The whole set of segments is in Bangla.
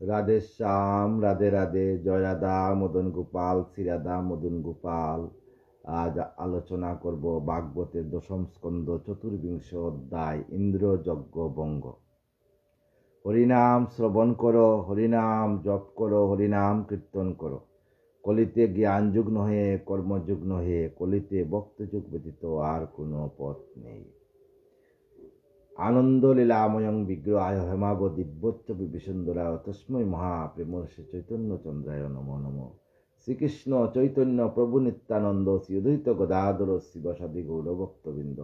রাধে শ্যাম, রাধে রাধে, জয় রাধা মদন গোপাল, শ্রী রাধা মদন গোপাল। আজ আলোচনা করব ভাগবতের দশম স্কন্ধ চতুর্বিংশ অধ্যায় ইন্দ্রযজ্ঞ বঙ্গ। হরিনাম শ্রবণ করো, হরিনাম জপ করো, হরিনাম কীর্তন করো। কলিতে জ্ঞান যুগ নহে, কর্মযুগ নহে, কলিতে ভক্তযুগ ব্যতীত আর কোনো পথ নেই। আনন্দ লীলাময়ং বিগ্রহায় হেমাব দিব্যচ্চ বিভীষণদরায় তস্মৈ মহাপ্রেমর্ষে চৈতন্য চন্দ্রায় নমো নমো। শ্রীকৃষ্ণ চৈতন্য প্রভু নিত্যানন্দ শ্রী অদ্বৈত গদাধর শিবসাদি গৌরভক্তবৃন্দ।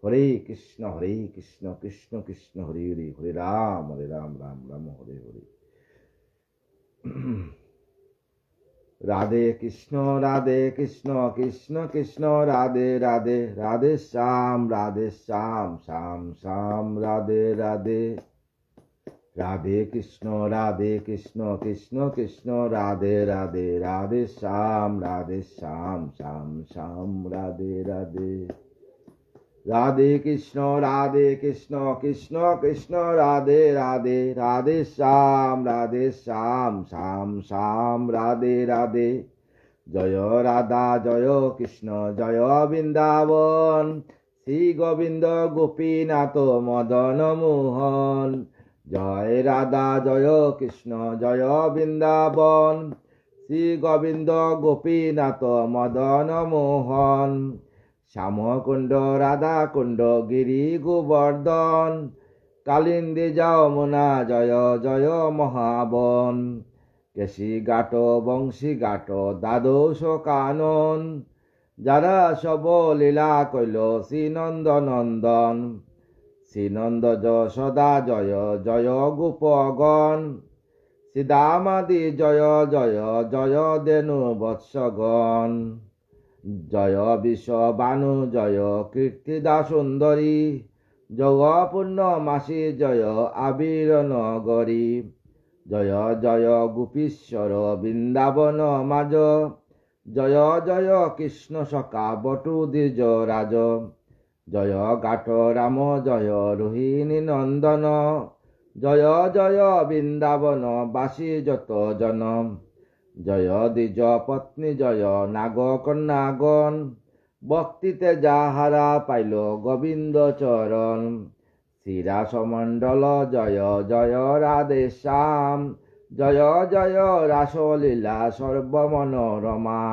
হরে কৃষ্ণ কৃষ্ণ কৃষ্ণ হরে হরে, হরে রাম রাম রাম হরে হরে। রাধে কৃষ্ণ কৃষ্ণ কৃষ্ণ রাধে রাধে, রাধে শ্যাম শ্যাম শ্যাম রাধে রাধে। রাধে কৃষ্ণ কৃষ্ণ কৃষ্ণ রাধে রাধে, রাধে শ্যাম শ্যাম শ্যাম রাধে রাধে। রাধে কৃষ্ণ কৃষ্ণ কৃষ্ণ রাধে রাধে, রাধে শ্যাম শ্যাম শ্যাম রাধে রাধে। জয় রাধা জয় কৃষ্ণ জয় বৃন্দাবন, শ্রী গোবিন্দ গোপীনাথ মদন মোহন। জয় রাধা জয় কৃষ্ণ জয় বৃন্দাবন, শ্রী গোবিন্দ গোপীনাথ মদন মোহন। শ্যামকুণ্ড রাধাকুণ্ড গিরি গোবর্ধন, কালিন্দী যমুনা জয় জয় মহাবন। কেশী ঘাট বংশী ঘাট দ্বাদশ কানন, যারা সব লীলা কইল শ্রীনন্দ নন্দন। শ্রীনন্দ যশোদা জয় জয় গোপগণ, শ্রীদামাদি জয় জয় জয় দেনু বৎসগণ। জয় বিশ্ববানু জয় কীর্তিদা সুন্দরী, জগপূর্ণ মাসি জয় আবির নগরী। জয় জয় গোপীশ্বর বৃন্দাবন মাজ, জয় জয় কৃষ্ণ সখা বটু দ্বিজ রাজ। জয় ঘাট রাম জয় রোহিণী নন্দন, জয় জয় বৃন্দাবন বাসী যত জন। জয় দ্বিজ পত্নী জয় নাগ কন্যাগণ, ভক্তিতে যাহারা পাইল গোবিন্দ চরণ। শ্রীরাসমণ্ডল জয় জয় রাধে শ্যাম, জয় জয় রাসলীলা সর্বমনোরমা।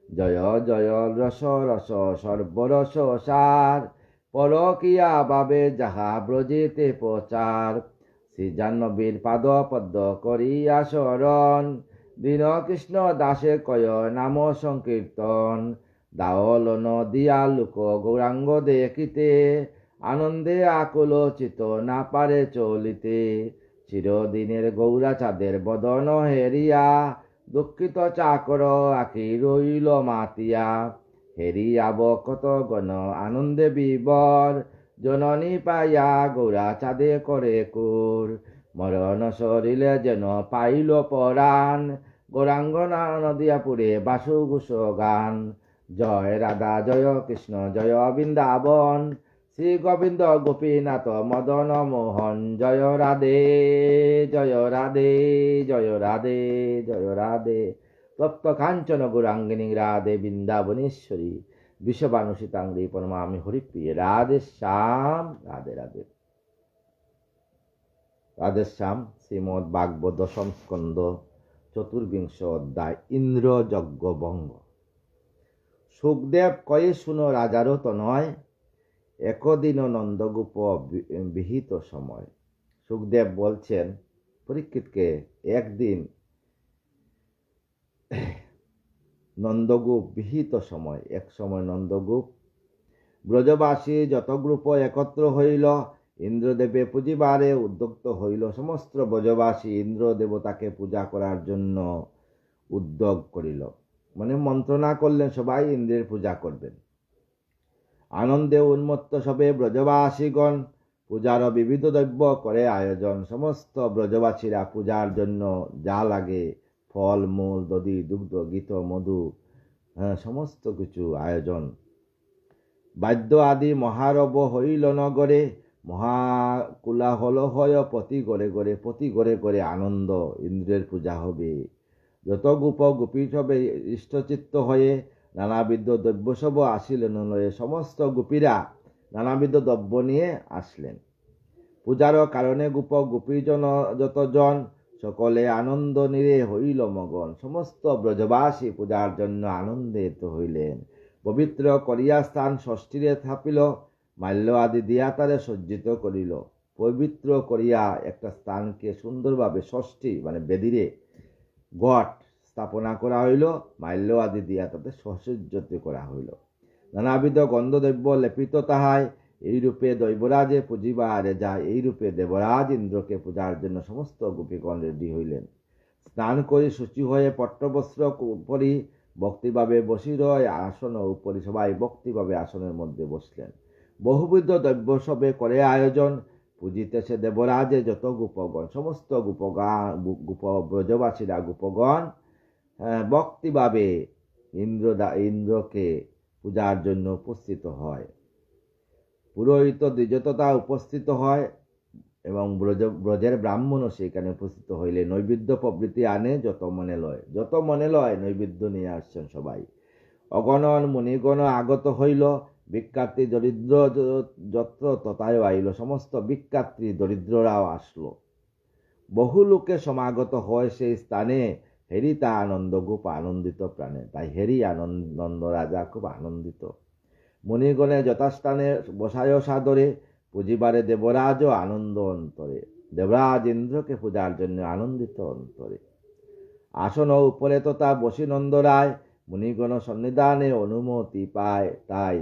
জয় জয় রস রস সর্বরস সার, পরকিয়া ভাবে যাহা ব্রজেতে প্রচার। শ্রী জাহ্নবীর পাদ পদ্ম করিয়া শরণ, দীন কৃষ্ণ দাসে কয় নাম সংকীর্তন। দাওলন দিয়া লোক গৌরাঙ্গ দেখিতে, আনন্দে আকুল চিত না পারে চলিতে। চিরদিনের গৌরা চাঁদের বদন হেরিয়া, দুঃখিত চাকর আঁকি রইল মাতিয়া। হেরিয়াব কত গণ আনন্দে বিবর, জননী পাইয়া গৌরা চাঁদে করে কুর। মরণ শরীরে যেন পাইল পরাণ, গৌরাঙ্গ নদিয়াপুরে বাসু ঘোষ গান। জয় রাধা জয় কৃষ্ণ জয় বৃন্দাবন, শ্রী গোবিন্দ গোপীনাথ মদন মোহন। জয় রাধে জয় রাধে জয় রাধে জয় রাধে। তপ্ত কাঞ্চন গৌরাঙ্গিনী রাধে বৃন্দাবনেশ্বরী, বিশ্ববানু সীতাঙ্গী পরমামি হরিপ্রিয়ে। রাধে শ্যাম রাধে রাধে। রাধে শ্যাম শ্রীমদ ভাগবত দশম স্কন্ধ চতুর্বিংশ অধ্যায় ইন্দ্রযজ্ঞ ভঙ্গ। সুখদেব কয়ে শুনো রাজারও তনয়, একদিন নন্দগোপ বিহিত সময়। সুখদেব বলছেন পরীক্ষিতকে, একদিন নন্দগোপ বিহিত সময়, এক সময় নন্দগোপ ব্রজবাসী যত গ্রুপ একত্র হইল, ইন্দ্রদেবে পূজিবারে উদ্যক্ত হইল। সমস্ত ব্রজবাসী ইন্দ্র দেবতাকে পূজা করার জন্য উদ্যোগ করিল, মানে মন্ত্রণা করলেন সবাই ইন্দ্রের পূজা করবেন। আনন্দে উন্মত্ত সবে ব্রজবাসীগণ, পূজার বিবিধ দ্রব্য করে আয়োজন। সমস্ত ব্রজবাসীরা পূজার জন্য যা লাগে, ফল মূল দধি দুগ্ধ গীত মধু, সমস্ত কিছু আয়োজন। বাদ্য আদি মহারব হইল নগরে, মহাকুলাহল হয় প্রতি ঘরে ঘরে আনন্দ, ইন্দ্রের পূজা হবে। যত গোপ গোপী সবে ইষ্টচিত্ত হয়ে নানাবিধ দ্রব্যসব আসিলেন লয়ে। সমস্ত গোপীরা নানাবিধ দ্রব্য নিয়ে আসলেন। পূজার কারণে গোপ গোপীজন যতজন সকলে আনন্দ নিরে হইল মগন। সমস্ত ব্রজবাসী পূজার জন্য আনন্দিত হইলেন। পবিত্র করিয়া স্থান ষষ্ঠীরে থাপিল, মাল্য আদি দিয়া তারে সজ্জিত করিল। পবিত্র করিয়া একটা স্থানকে সুন্দরভাবে ষষ্ঠী মানে বেদিরে ঘট স্থাপনা করা হইল, মাল্য আদি দিয়া তাতে সজ্জিত করা হইল। নানাবিধ গন্ধদ্রব্য লেপিত তাহায়। এইরূপে দৈবরাজে পুজিবারে যায়। এইরূপে দেবরাজ ইন্দ্রকে পূজার জন্য সমস্ত গোপীগণ রেডি হইলেন। স্নান করি শুচি হয়ে পট্টবস্ত্র পরি ভক্তিভাবে বসির আসন উপরি সবাই ভক্তিভাবে আসনের মধ্যে বসলেন। বহুবিধ দ্রব্য সবে করে আয়োজন। পুজিতেছে দেবরাজে যত গোপগণ। সমস্ত গোপ ব্রজবাসীরা গোপগণ ভক্তিভাবে ইন্দ্রকে পূজার জন্য উপস্থিত হয়। পুরোহিত দ্বিজতা উপস্থিত হয় এবং ব্রজের ব্রাহ্মণও সেখানে উপস্থিত হইলে নৈবেদ্য প্রভৃতি আনে। যত মনে লয় নৈবেদ্য নিয়ে আসছেন সবাই। অগণন মুনিগণ আগত হইল, ভিক্ষার্থী দরিদ্র যত্র তথায় আইল। সমস্ত ভিক্ষার্থী দরিদ্ররাও আসলো। বহু লোকে সমাগত হয় সেই স্থানে। হেরি তা আনন্দ গোপ আনন্দিত প্রাণে। তাই হেরি আনন্দ রাজা খুব আনন্দিত। মুনিগণে যথাস্থানে বসায় সাদরে, পুজিবারে দেবরাজও আনন্দ অন্তরে। দেবরাজ ইন্দ্রকে পূজার জন্য আনন্দিত অন্তরে। আসন উপরে তথা বসি নন্দরায়, মুনিগণ সন্নিধানে অনুমতি পায়। তাই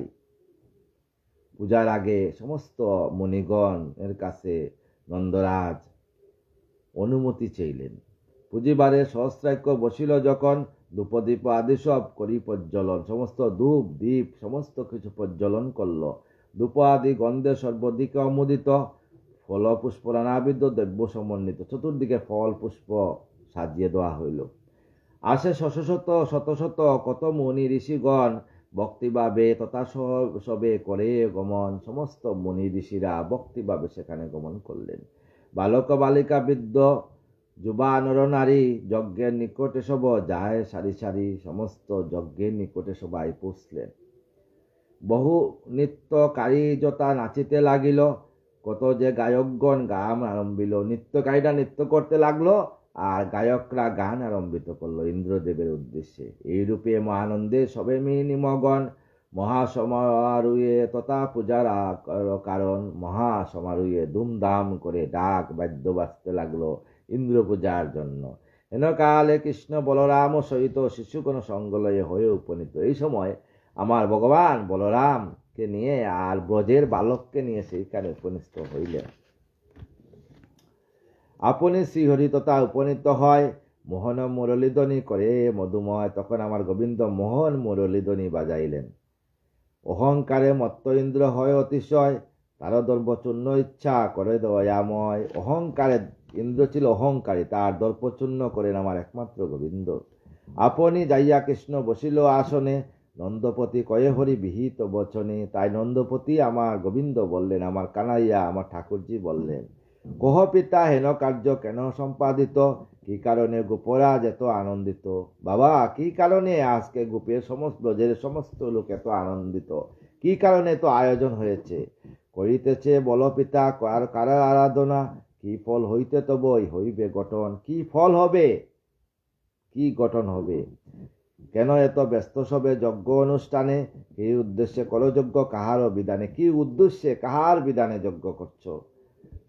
পূজার আগে সমস্ত মুনিগণ এর কাছে নন্দরাজ অনুমতি চাইলেন। পুজিবারে সহস্রাক্ষ বসিল যখন, ধূপদীপ আদি সব করি প্রজ্বলন। সমস্ত ধূপ দীপ সমস্ত কিছু প্রজ্বলন করল। ধূপ আদি গন্ধে সর্বদিকে অমোদিত। ফল পুষ্প নানাবিধ দ্রব্য সমন্বিত। চতুর্দিকে ফল পুষ্প সাজিয়ে দেওয়া হইল। আসে শত শত কত মুনি ঋষিগণ ভক্তিভাবে তথা সবে করে গমন। সমস্ত মুনি ঋষিরা ভক্তিভাবে সেখানে গমন করলেন। বালক বালিকা বৃদ্ধ যুবা নরনারী যজ্ঞের নিকটে সব যায় সারি সারি। সমস্ত যজ্ঞের নিকটে সবাই পৌঁছলেন। বহু নৃত্যকারী যথা নাচিতে লাগিল। কত যে গায়কগণ গান আরম্ভিল। নৃত্যকারীরা নৃত্য করতে লাগলো আর গায়করা গান আরম্ভিত করলো ইন্দ্রদেবের উদ্দেশ্যে। এইরূপে মহানন্দে সবে নিমগণ। মহাসমারোহে তথা পূজার কারণ মহাসমারোহে ধুমধাম করে ডাক বাদ্য বাজতে লাগলো ইন্দ্র পূজার জন্য। হেনকালে কৃষ্ণ বলরাম সহিত শিশুগণ সঙ্গলয়ে হয়ে উপনীত। এই সময় আমার ভগবান বলরামকে নিয়ে আর ব্রজের বালককে নিয়ে সেইখানে উপনীত হইলেন। আপনি শ্রীহরি তথা উপনীত হয়। মোহন মুরলীধ্বনি করে মধুময়। তখন আমার গোবিন্দ মোহন মুরলীধ্বনি বাজাইলেন। অহংকারে মত্ত ইন্দ্র হয় অতিশয়। তার দর্প চূর্ণ ইচ্ছা করে দয়াময়। অহংকারে ইন্দ্র ছিল অহংকারী, তার দর্প চূর্ণ করেন আমার একমাত্র গোবিন্দ। আপনি যাইয়া কৃষ্ণ বসিল আসনে। নন্দপতি কয়ে হরি বিহিত বচনে। তাই নন্দপতি আমার গোবিন্দ বললেন, আমার কানাইয়া আমার ঠাকুরজি বললেন, কহ পিতা হেন কার্য কেন সম্পাদিত? কি কারণে গোপরাজ এত আনন্দিত? বাবা, কি কারণে আজকে গোপের ব্রজের সমস্ত লোক এত আনন্দিত? কি কারণে তো আয়োজন হয়েছে? করিতেছে বল পিতা কার আরাধনা? কি ফল হইতে তবই হইবে গঠন? কি ফল হবে, কি গঠন হবে? কেন এত ব্যস্ত সবে যজ্ঞ অনুষ্ঠানে? এই উদ্দেশ্যে করো যজ্ঞ কাহার বিধানে? কি উদ্দেশ্যে কাহার বিধানে যজ্ঞ করছো?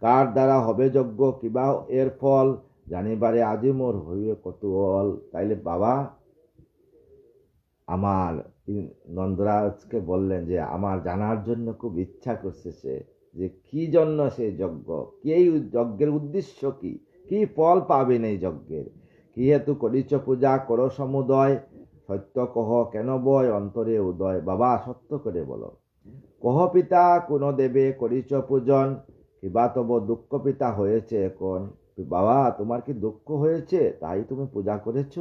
কার দ্বারা হবে যজ্ঞ? কিবা এর ফল জানিবারে আজি মোর হইবে কৌতূহল। তাইলে বাবা আমার নন্দরাজকে বললেন যে আমার জানার জন্য খুব ইচ্ছা করছে যে কি জন্য সেই যজ্ঞ, কি এই যজ্ঞের উদ্দেশ্য কি, কি ফল পাবেন এই যজ্ঞের? কি হেতু করিছ পূজা করো সমুদয়? সত্য কহ কেন বয় অন্তরে উদয়? বাবা সত্য করে বলো। কহ পিতা কোন দেবে করিছ পূজন? কিবা তব দুঃখ পিতা হয়েছে এখন? বাবা তোমার কি দুঃখ হয়েছে তাই তুমি পূজা করেছ?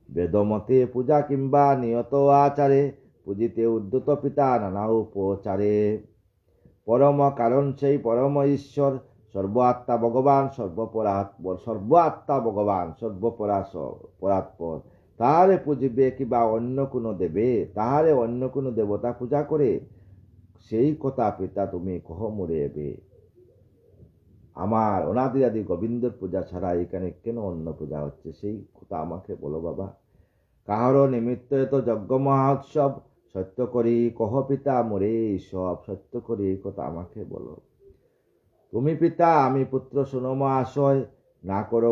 বেদমতে পূজা কিংবা নিয়ত আচারে পূজিতে উদ্যত পিতা নানা উপচারে। পরম কারণ সেই পরম ঈশ্বর, সর্ব আত্মা ভগবান, সর্ব আত্মা ভগবান, পরাৎপর। তাহারে পুজিবে কিবা অন্য কোনো দেবে, তাহারে অন্য কোনো দেবতা পূজা করে, সেই কথা পিতা তুমি কহ মোরে এবে। আমার অনাদি আদি গোবিন্দর পূজা ছাড়া এখানে কেন অন্য পূজা হচ্ছে, সেই কথা আমাকে বলো বাবা। কাহারও নিমিত্ত এত যজ্ঞ মহোৎসব, সত্য করি কহ পিতা মোরে সব, সত্য করি এই কথা আমাকে বলো। তুমি পিতা আমি পুত্র শুনো মহাশয়, না করো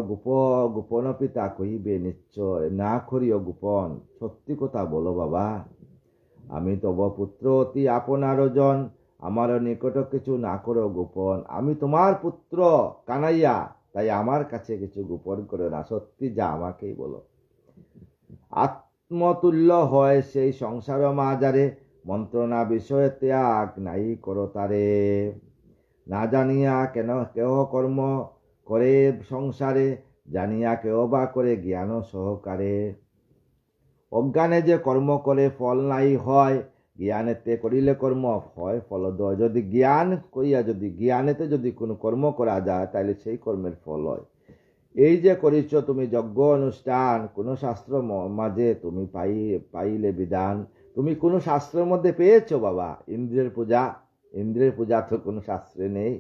গোপন পিতা কহিবে নিশ্চয়, না করিও গোপন, সত্যি কথা বলো বাবা। আমি তব পুত্র অতি আপনার জন, আমার নিকট কিছু না করো গোপন। আমি তোমার পুত্র কানাইয়া, তাই আমার কাছে কিছু গোপন করো না, সত্যি যা আমাকেই বলো। আত্মতুল্য হয় সেই সংসার মাজারে, মন্ত্রণা বিষয়ে ত্যাগ নাই করো তারে। না জানিয়া কেহ কর্ম করে সংসারে, জানিয়া কেহ বা করে জ্ঞান সহকারে। অজ্ঞানে যে কর্ম করে ফল নাই হয়, জ্ঞানেতে করিলে কর্ম হয় ফলদয়। যদি জ্ঞান করিয়া যদি জ্ঞানেতে যদি কোনো কর্ম করা যায়, তাহলে সেই কর্মের ফল হয়। এই যে করিছ তুমি যজ্ঞ অনুষ্ঠান, কোন শাস্ত্র মাঝে তুমি পাইলে বিধান। তুমি কোন শাস্ত্রের মধ্যে পেয়েছো বাবা ইন্দ্রের পূজা? ইন্দ্রের পূজা তো কোনো শাস্ত্রে নেই।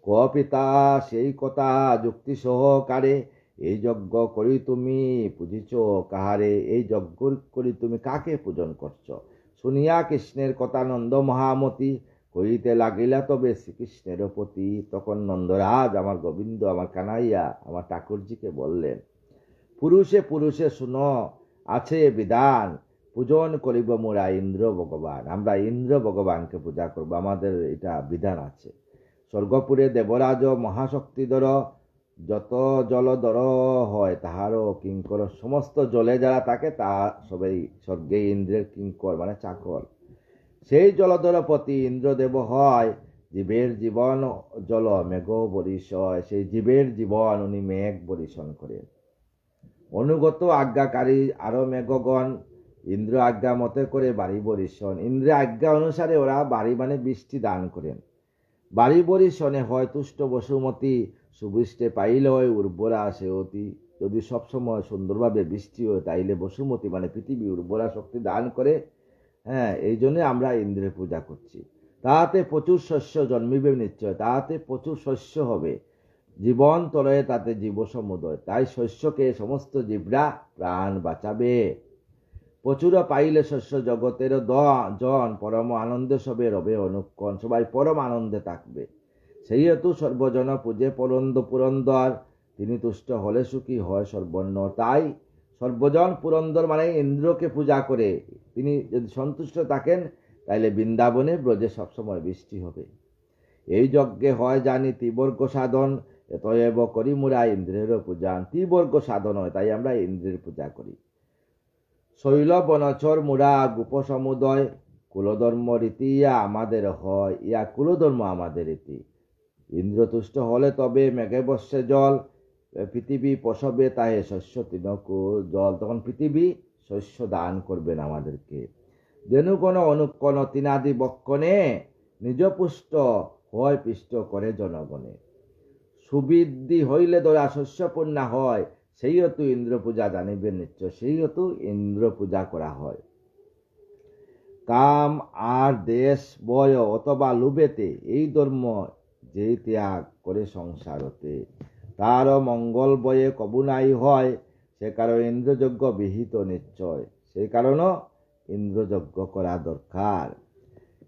ক পিতা সেই কথা যুক্তি সহকারে, এই যজ্ঞ করি তুমি পুজিছ কাহারে? এই যজ্ঞ করি তুমি কাকে পূজন করছ? শুনিয়া কৃষ্ণের কথা নন্দ মহামতি, কইতে লাগিলা তবে শ্রীকৃষ্ণের প্রতি। তখন নন্দরাজ আমার গোবিন্দ আমার কানাইয়া আমার ঠাকুরজিকে বললেন, পুরুষে পুরুষে শুনো আছে বিধান, পূজন করিব মোরা ইন্দ্র ভগবান। আমরা ইন্দ্র ভগবানকে পূজা করব, আমাদের এটা বিধান আছে। স্বর্গপুরে দেবরাজ মহাশক্তিধর, যত জলধর হয় তাহারও কিঙ্কর। সমস্ত জলে যারা থাকে তা সবাই স্বর্গে ইন্দ্রের কিঙ্কর মানে চাকর। সেই জলধরপতি ইন্দ্রদেব হয়, জীবের জীবন জল মেঘ বরিশয়। সেই জীবের জীবন উনি মেঘ বরিশন করেন। অনুগত আজ্ঞাকারী আরো মেঘগণ, ইন্দ্র আজ্ঞা মতে করে বাড়ি বরিশন। ইন্দ্রের আজ্ঞা অনুসারে ওরা বাড়ি মানে বৃষ্টি দান করেন। বাড়ি বরিশনে হয় তুষ্ট বসুমতী, সুবৃষ্টে পাইলে হয় উর্বরা সেবতী। যদি সবসময় সুন্দরভাবে বৃষ্টি হয়, তাইলে বসুমতী মানে পৃথিবী উর্বরা শক্তি দান করে। এই জন্য আমরা ইন্দ্রের পূজা করছি। তাহাতে প্রচুর শস্য জন্মিবে নিশ্চয়, তাহাতে প্রচুর শস্য হবে। জীবন তলয়ে তাতে জীব সমুদয়, তাই শস্যকে সমস্ত জীবরা প্রাণ বাঁচাবে। প্রচুর পাইলে শস্য জগতের জন, পরম আনন্দে সবে রবে অনুক্ষণ। সবাই পরম আনন্দে থাকবে। সেই হেতু সর্বজন পূজে পুরন্দর, তিনি তুষ্ট হলে সুখী হয় সর্বন্ন। তাই সর্বজন পুরন্দর মানে ইন্দ্রকে পূজা করে, তিনি যদি সন্তুষ্ট থাকেন তাইলে বৃন্দাবনে ব্রজে সবসময় বৃষ্টি হবে। এই যজ্ঞে হয় জানি ত্রিবর্গ সাধন, এতএব করি মোরা ইন্দ্রেরও পূজা। ত্রিবর্গ সাধন হয়, তাই আমরা ইন্দ্রের পূজা করি। শৈল বনচর মোরা গোপ সমুদয়, কুলধর্ম রীতি ইয়া আমাদের হয়। ইয়া কুলধর্ম আমাদের রীতি। ইন্দ্রতুষ্ট হলে তবে মেঘে বর্ষে জল, পৃথিবী প্রসবে তাহে শস্য তৃণকুল জল। তখন পৃথিবী শস্য দান করবেন আমাদেরকে। দেনুগণ অনুকণ তিনাদি বক্ষণে, নিজ পুষ্ট হয় পিষ্ট করে জনগণে। সুবৃদ্ধি হইলে দরা শস্যপূর্ণা হয়, সেই হেতু ইন্দ্র পূজা জানিবেন নিশ্চয়, সেই হেতু ইন্দ্র পূজা করা হয়। কাম আর দেশ বয় অথবা লুবেতে, এই ধর্ম যে ত্যাগ করে সংসারতে, তার মঙ্গল বয়ে কবু নাই হয়। সে কারণ ইন্দ্রযজ্ঞ বিহিত নিশ্চয়, সেই কারণও ইন্দ্রযজ্ঞ করা দরকার।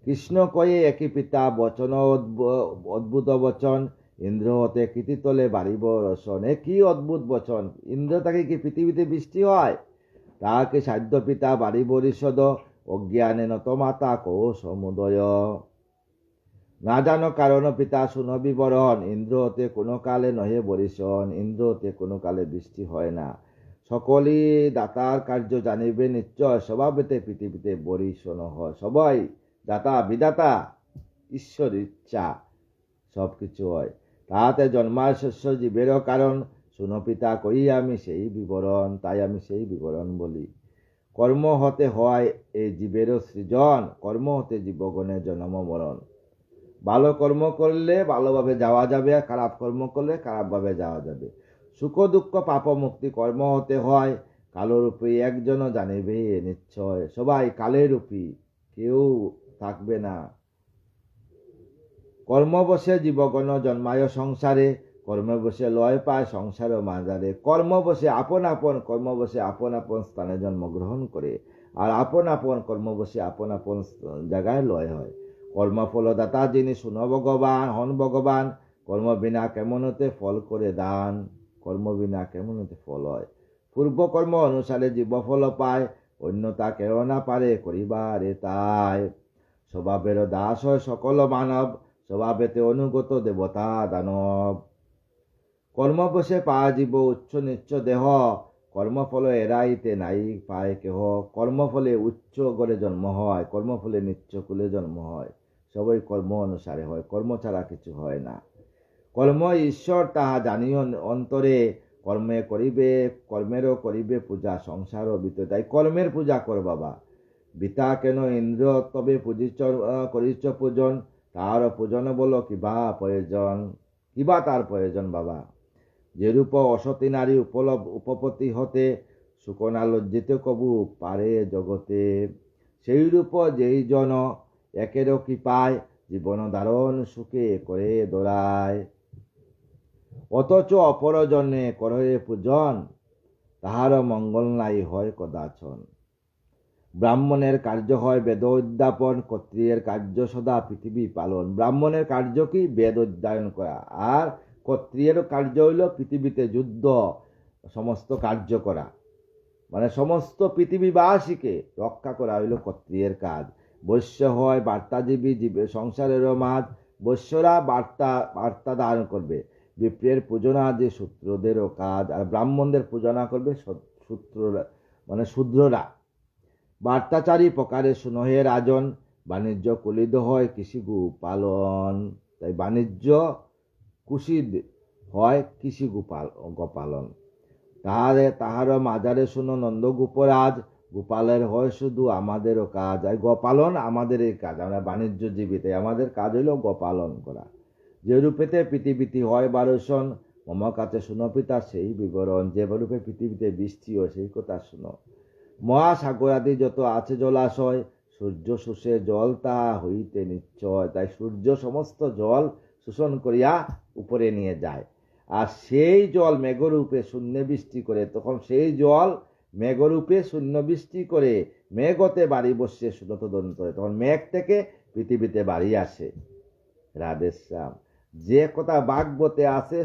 কৃষ্ণ কয়ে একই পিতা বচন অদ্ভুত বচন, ইন্দ্র হতে কৃতিতলে বাড়িব রসন। এ কি অদ্ভুত বচন! ইন্দ্র তাকে কি পৃথিবীতে বৃষ্টি হয়? তাহাকে সাধ্য পিতা বাড়িব ঋষদ, অজ্ঞানে নতমাতা কৌ সমুদয়। না জানো কারণ পিতা শুনো বিবরণ, ইন্দ্র হতে কোনো কালে নহে বরিশন। ইন্দ্র হতে কোনো কালে বৃষ্টি হয় না। সকলই দাতার কার্য জানিবে নিশ্চয়, স্বভাবেতে পৃথিবীতে বরিশন হয়। সবাই দাতা বিদাতা, ঈশ্বর ইচ্ছা সবকিছু হয়। তাহাতে জন্মায় শস্য জীবেরও কারণ, শুনো পিতা কই আমি সেই বিবরণ। তাই আমি সেই বিবরণ বলি। কর্ম হতে হয় এই জীবেরও সৃজন, কর্ম হতে জীবগণের জন্ম মরণ। ভালো কর্ম করলে ভালোভাবে যাওয়া যাবে, আর খারাপ কর্ম করলে খারাপভাবে যাওয়া যাবে। সুখ দুঃখ পাপ মুক্তি কর্ম হতে হয়। কালরূপী একজনও জানিবে নিশ্চয়, সবাই কালের রূপী, কেউ থাকবে না। কর্মবশে জীবগণ জন্মায় সংসারে, কর্মবশে লয় পায় সংসার মাঝারে। কর্মবশে আপন আপন কর্মবশে আপন আপন স্থানে জন্মগ্রহণ করে, আর আপন আপন কর্মবশে আপন আপন জায়গায় লয় হয়। কর্মফলদাতা যিনি শুনো ভগবান, হন ভগবান। কর্ম বিনা কেমন হতে ফল করে দান, কর্ম বিনা কেমন হতে ফল হয়। পূর্বকর্ম অনুসারে জীব ফল পায়, অন্যতা কেউ না পারে করিবারে তাই। স্বভাবের দাস হয় সকল মানব, স্বভাবেতে অনুগত দেবতা দানব। কর্মবশে পায় জীব উচ্চ নিচ্চ দেহ, কর্মফল এরাইতে নাই পায় কেহ। কর্মফলে উচ্চ গড়ে জন্ম হয়, কর্মফলে নিচ্চ কুলে জন্ম হয়। সবই কর্ম অনুসারে হয়, কর্ম ছাড়া কিছু হয় না। কর্ম ঈশ্বর তাহা জানিও অন্তরে, কর্মে করিবে কর্মেরও করিবে পূজা সংসারও বিত। তাই কর্মের পূজা কর বাবা, বিতা কেন ইন্দ্র তবে করিছ পূজন, তার পূজন বলো কিবা প্রয়োজন, কিবা তার প্রয়োজন বাবা। যেরূপ অসতী নারী উপপতি হতে, সুকনা লজ্জিত কবু পারে জগতে। সেইরূপ যেই জন একেরও কৃপায়, জীবন ধারণ সুখে করে দোড়ায়। অথচ অপরজনে করে পূজন, তাহার মঙ্গল নাই হয় কদাচন। ব্রাহ্মণের কার্য হয় বেদ উদ্যাপন, ক্ষত্রিয়ের কার্য সদা পৃথিবী পালন। ব্রাহ্মণের কার্য কি? বেদ অধ্যয়ন করা, আর ক্ষত্রিয়ের কার্য হইল পৃথিবীতে যুদ্ধ, সমস্ত কার্য করা, মানে সমস্ত পৃথিবীবাসীকে রক্ষা করা হইল ক্ষত্রিয়ের কাজ। বৈশ্য হয় বার্তাজীবী, জীবে সংসারেরও মাঝ। বৈশ্যরা বার্তা ধারণ করবে, বিপ্রের পূজনা যে শূদ্রদেরও কাজ, আর ব্রাহ্মণদের পূজনা করবে শূদ্ররা, মানে শূদ্ররা। বার্তাচারী প্রকারে শুনহে রাজন, বাণিজ্য কুলিদ হয় কৃষি গো পালন। তাই বাণিজ্য কুশিদ হয় কৃষি গোপালন। তাহার মাজারে শুনো নন্দগোপরাজ, গোপালের হয় শুধু আমাদেরও কাজ। আর গোপালন আমাদের এই কাজ, আমরা বাণিজ্য জীবিতে, আমাদের কাজ হইল গোপালন করা। যে রূপেতে পৃথিবীতে হয় বারোশন, মম কাছে শুনো পিতা সেই বিবরণ। যে রূপে পৃথিবীতে বৃষ্টি হয় সেই কথা শুনো। মহাসাগর আদি যত আছে জলাশয়, সূর্য শুষে জল তাহা হইতে নিশ্চয়। তাই সূর্য সমস্ত জল শোষণ করিয়া উপরে নিয়ে যায়, আর সেই জল মেঘরূপে শূন্য বৃষ্টি করে। তখন সেই জল মেঘরূপে শূন্য বৃষ্টি করে, মেঘতে বাড়ি বসে সুনত দন্তরে, তখন মেঘ থেকে পৃথিবীতে বাড়ি আসে। রাধেশ্যাম। যে কথা ভাগবতে আছে,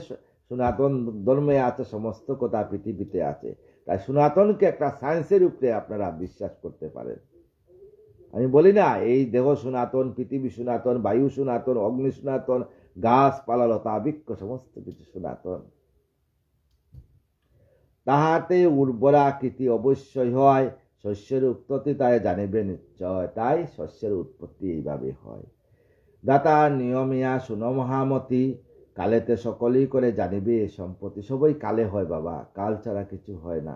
সনাতন ধর্মে আছে, সমস্ত কথা পৃথিবীতে আছে। তাই সনাতনকে একটা সায়েন্সের উপরে আপনারা বিশ্বাস করতে পারেন। আমি বলি না এই দেহ সনাতন, পৃথিবী সনাতন, বায়ু সনাতন, অগ্নি সনাতন, গাছপালা লতা বৃক্ষ সমস্ত কিছু সনাতন। তাহাতে উর্বরাকৃতি অবশ্যই হয়, শস্যের উৎপত্তি তাই জানিবে নিশ্চয়। তাই শস্যের উৎপত্তি এইভাবে হয়। দাতা নিয়মিয়া শুনো মহামতি, কালেতে সকলেই করে জানিবে সম্পত্তি। সবই কালে হয় বাবা, কাল ছাড়া কিছু হয় না।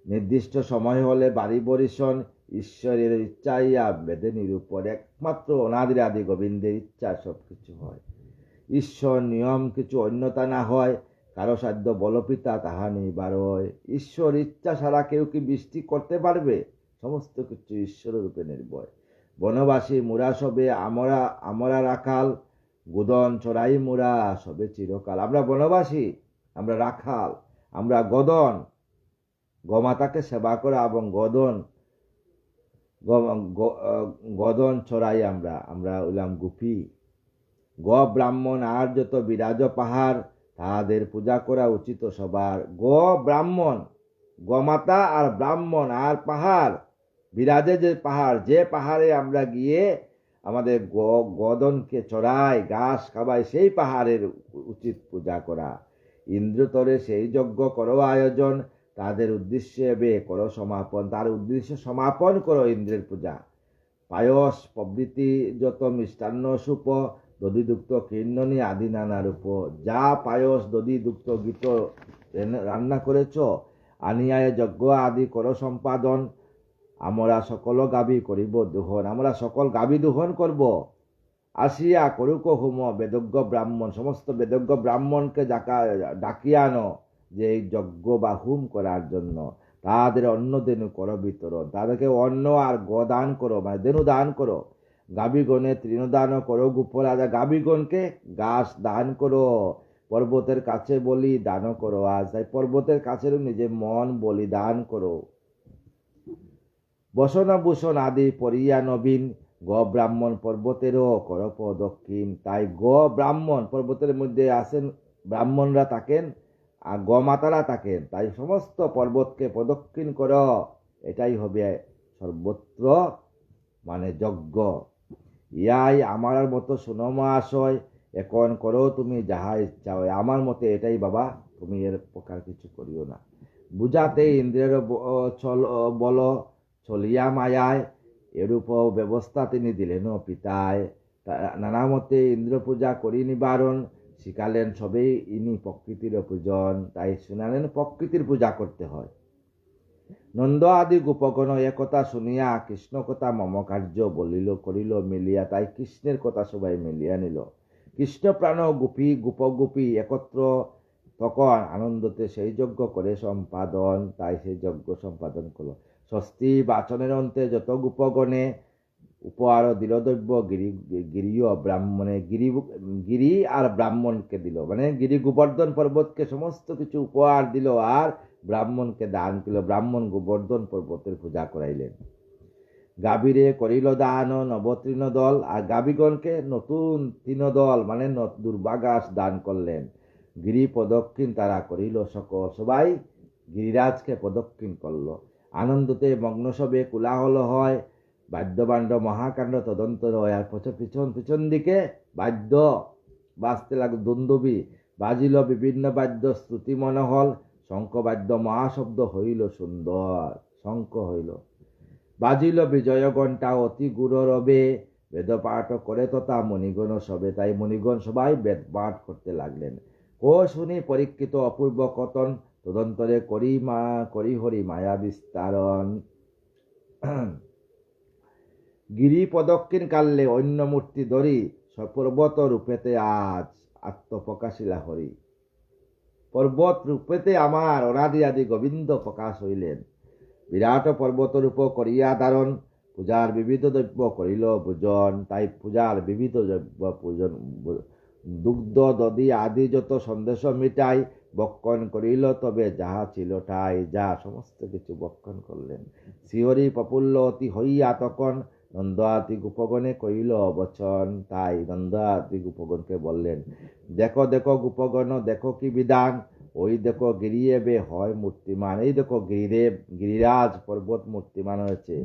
নির্দিষ্ট সময় হলে বাড়ি বরিশন, ঈশ্বরের ইচ্ছাইয়া বেদে নিরূপণ। একমাত্র অনাদি আদি গোবিন্দের ইচ্ছা সবকিছু হয়। ঈশ্বর নিয়ম কিছু অন্যতা না হয়, কারো সাধ্য বলপিতা তাহা নিবার হয়। ঈশ্বর ইচ্ছা ছাড়া কেউ কি বৃষ্টি করতে পারবে? সমস্ত কিছু ঈশ্বরের রূপে নির্ভর। বনবাসী মুরা সবে আমরা রাখাল, গোদন চড়াই মুরা সবে চিরকাল। আমরা বনবাসী, আমরা রাখাল, আমরা গদন, গোমাতাকে সেবা করা, এবং গদন চড়াই আমরা হইলাম গোপী। ব্রাহ্মণ আর যত বিরাজ পাহাড়, তাহাদের পূজা করা উচিত সবার। ব্রাহ্মণ, গোমাতা আর ব্রাহ্মণ আর পাহাড়, বিরাজে যে পাহাড়, যে পাহাড়ে আমরা গিয়ে আমাদের গদনকে চড়াই, ঘাস খাবাই, সেই পাহাড়ের উচিত পূজা করা। ইন্দ্রতরে সেই যজ্ঞ করো আয়োজন, তাদের উদ্দেশ্যে বে করো সমাপন। তার উদ্দেশ্যে সমাপন করো ইন্দ্রের পূজা। পায়স প্রভৃতি যত মিষ্টান্ন সুপ, দধিযুক্ত কীর্ণনী আদি নানা রূপ। যা পায়স দধিযুক্ত গীত রান্না করেছ, আনিয়ায় যজ্ঞ আদি করো সম্পাদন। আমরা সকল গাবি করিব দোহন, আমরা সকল গাবি দোহন করব। আসিয়া করুক হোম, বেদজ্ঞ ব্রাহ্মণ, সমস্ত বেদজ্ঞ ব্রাহ্মণকে ডাকিয়ে আনো যে এই যজ্ঞ বা হোম করার জন্য। তাদের অন্ন দেনু করো বিতরণ, তাদেরকে অন্ন আর দান করো, মানে দেনু দান করো। গাবিগণে তৃণদান করো গুপরাজা, গাবিগণকে ঘাস দান করো। পর্বতের কাছে বলি দান করো, আজ তাই পর্বতের কাছে নিজে মন বলিদান করো। বসনভূষণ আদি পরিয়া নবীন, ব্রাহ্মণ পর্বতেরও কর প্রদক্ষিণ। তাই ব্রাহ্মণ পর্বতের মধ্যে আছেন, ব্রাহ্মণরা থাকেন আর মাতারা থাকেন, তাই সমস্ত পর্বতকে প্রদক্ষিণ কর। এটাই হবে সর্বত্র মানে যজ্ঞ। ইয়াই আমার মতো শোনো মহাশয়, এখন করো তুমি যাহা ইচ্ছা হয়। আমার মতে এটাই বাবা, তুমি এর প্রকার কিছু করিও না। বুঝাতে ইন্দ্রের বল চলিয়া মায়ায়, এরূপ ব্যবস্থা তিনি দিলেন পিতায়। নানা মতে ইন্দ্র পূজা করি নিবারণ, শিখালেন সবেই ইনি প্রকৃতির পূজন। তাই শুনালেন প্রকৃতির পূজা করতে হয়। নন্দ আদি গোপগণ একথা শুনিয়া কৃষ্ণ কথা মম কার্য বলিল করিল মিলিয়া। তাই কৃষ্ণের কথা সবাই মিলিয়া নিল। কৃষ্ণ প্রাণ গোপগোপী একত্র তখন আনন্দতে সেই যজ্ঞ করে সম্পাদন। তাই সেই যজ্ঞ সম্পাদন করলো। ষষ্ঠী বাচনের অন্তে যত গোপগণে উপহার দিল দ্রব্য গিরিও ব্রাহ্মণে, গিরি আর ব্রাহ্মণকে দিল, মানে গিরি গোবর্ধন পর্বতকে সমস্ত কিছু উপহার দিল আর ব্রাহ্মণকে দান করল। ব্রাহ্মণ গোবর্ধন পর্বতের পূজা করাইলেন। গাভীরে করিল দান নবতৃণ দল, আর গাভীগণকে নতুন তৃণদল মানে দুর্বাঘাস দান করলেন। গিরি প্রদক্ষিণ তারা করিল সকল, সবাই গিরিরাজকে প্রদক্ষিণ করল। আনন্দতে মগ্ন সবে কোলাহল হয়, বাদ্যবাণ্ড মহাকাণ্ড তদন্ত হয়। আর পিছন পিছন দিকে বাদ্য বাজতে লাগল, দুন্দুবি বাজিল বিভিন্ন বাদ্য শ্রুতি মনোহল, শঙ্খবাদ্য মহাশব্দ হইল সুন্দর, শঙ্খ হইল। বাজিল বিজয় ঘণ্টা অতি গুড় রবে, বেদ পাঠ করে তথা মণিগণ সবে। তাই মণিগণ সবাই বেদ পাঠ করতে লাগলেন। শুনি পরীক্ষিত অপূর্ব কথন, তদন্তরে করি হরি মায়া বিস্তারণ। গিরি প্রদক্ষিণ কালে অন্য মূর্তি ধরি, পর্বত রূপেতে আজ আত্মপ্রকাশিলা হরি। পর্বত রূপেতে আমার অনাদি আদি গোবিন্দ প্রকাশ হইলেন। বিরাট পর্বত রূপ করিয়া ধারণ, পূজার বিবিধ দ্রব্য করিল ভোজন। তাই পূজার বিবিধ দ্রব্য পূজন, দুগ্ধ দধি আদি যত সন্দেশ মিটাই বক্ষণ করিল, তবে যাহা ছিল ঠাই। যা সমস্ত কিছু বক্ষণ করলেন। শিহরি প্রফুল্ল অতি হইয়া তখন, নন্দ আদি গোপগণে কইল বচন। তাই নন্দ আদি গোপগণকে বললেন, দেখো দেখো গোপগণ, দেখো কি বিধান। ওই দেখো গিরিয়ে বে হয় মূর্তিমান। এই দেখো গিরিরাজ পর্বত মূর্তিমান হয়েছে।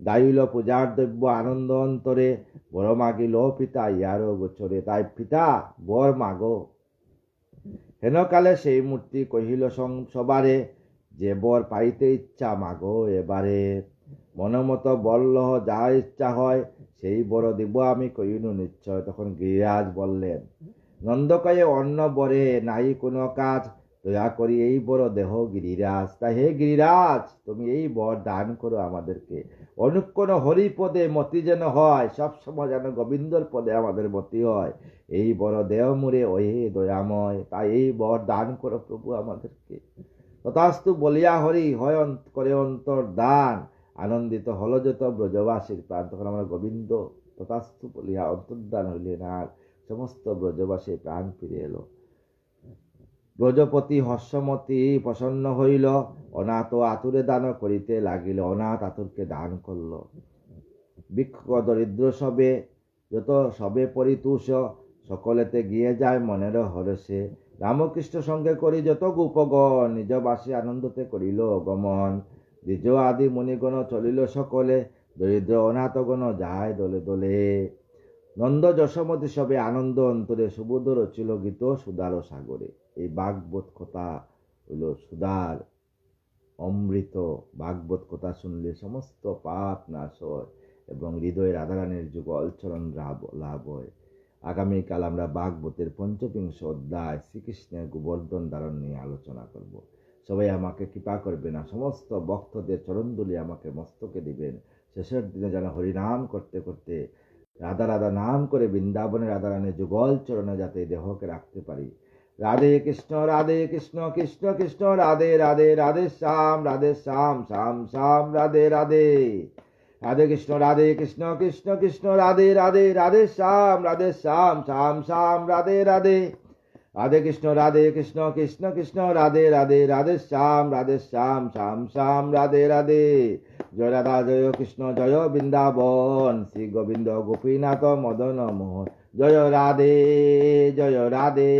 দায়িল পূজার দ্রব্য আনন্দ অন্তরে, বড় মাগিল পিতা ইয়ারও গোচরে। তাই পিতা বর মাগো। হেনকালে সেই মূর্তি কহিল সবারে, যে বর পাইতে ইচ্ছা মাগো এবারে। মনমত বলল যা ইচ্ছা হয়, সেই বড় দিব আমি কইনু নিশ্চয়। তখন গিরিরাজ বললেন, নন্দকয়ে অন্য বরে নাই কোনো কাজ, দয়া করি এই বড় দেহ গিরিরাজ। তাই হে গিরিরাজ, তুমি এই বর দান করো আমাদেরকে। অনুক্ষণ হরিপদে মতি যেন হয়, সবসময় যেন গোবিন্দর পদে আমাদের মতি হয়। এই বড় দেহ মুরে ওই দয়াময়, তাই এই বর দান করো প্রভু আমাদেরকে। তথাস্তু বলিয়া হরি হয় করে অন্তর দান, আনন্দিত হল যত ব্রজবাসীর প্রাণ। তখন আমরা গোবিন্দ তথাস্তু বলিয়া অন্তর্দান হইলেন, আর সমস্ত ব্রজবাসী প্রাণ ফিরে এলো। ব্রজপতি হর্ষমতি প্রসন্ন হইল, অনাথ আতুরে দান করিতে লাগিল। অনাথ আতুরকে দান করল। বৃক্ষ দরিদ্র সবে যত সবে পরিতুষ, সকলেতে গিয়ে যায় মনের হরসে। রামকৃষ্ণ সঙ্গে করি যত গোপগণ, নিজ বাসী আনন্দতে করিল গমন। দ্বিজ আদি মুনিগণ চলিল সকলে, দরিদ্র অনাথগণ যায় দলে দলে। নন্দ যশোমতি সবে আনন্দ অন্তরে, সুবোধ রচিল গীত সুদার সাগরে। এই ভাগবত কথা হইল সুদার অমৃত। ভাগবত কথা শুনলে সমস্ত পাপ নাশ হয় এবং হৃদয়ে রাধারানীর যুগল চরণ লাভ হয়। আগামীকাল আমরা ভাগবতের পঞ্চবিংশ অধ্যায় শ্রীকৃষ্ণের গোবর্ধন ধারণ নিয়ে আলোচনা করব। সবাই আমাকে কৃপা করবেন, না সমস্ত ভক্তদের চরণধুলি আমাকে মস্তকে দিবেন। শেষের দিনে যেন হরিনাম করতে করতে রাধা রাধা নাম করে বৃন্দাবনে রাধারানীর যুগল চরণে যাতে দেহকে রাখতে পারি। রাধে কৃষ্ণ কৃষ্ণ কৃষ্ণ রাধে রাধে, রাধে শ্যাম শ্যাম শ্যাম রাধে রাধে। রাধে কৃষ্ণ কৃষ্ণ কৃষ্ণ রাধে রাধে, রাধে শ্যাম শ্যাম শ্যাম রাধে রাধে। রাধে কৃষ্ণ কৃষ্ণ কৃষ্ণ রাধে রাধে, রাধে শ্যাম শ্যাম শ্যাম রাধে রাধে। জয় রাধা জয় কৃষ্ণ জয় বৃন্দাবন, শ্রী গোবিন্দ গোপীনাথ মদন মোহন। জয় রাধে জয় রাধে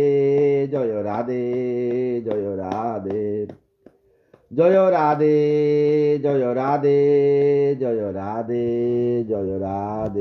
জয় রাধে জয় রাধে। জয় রাধে জয় রাধে জয় রাধে জয় রাধে।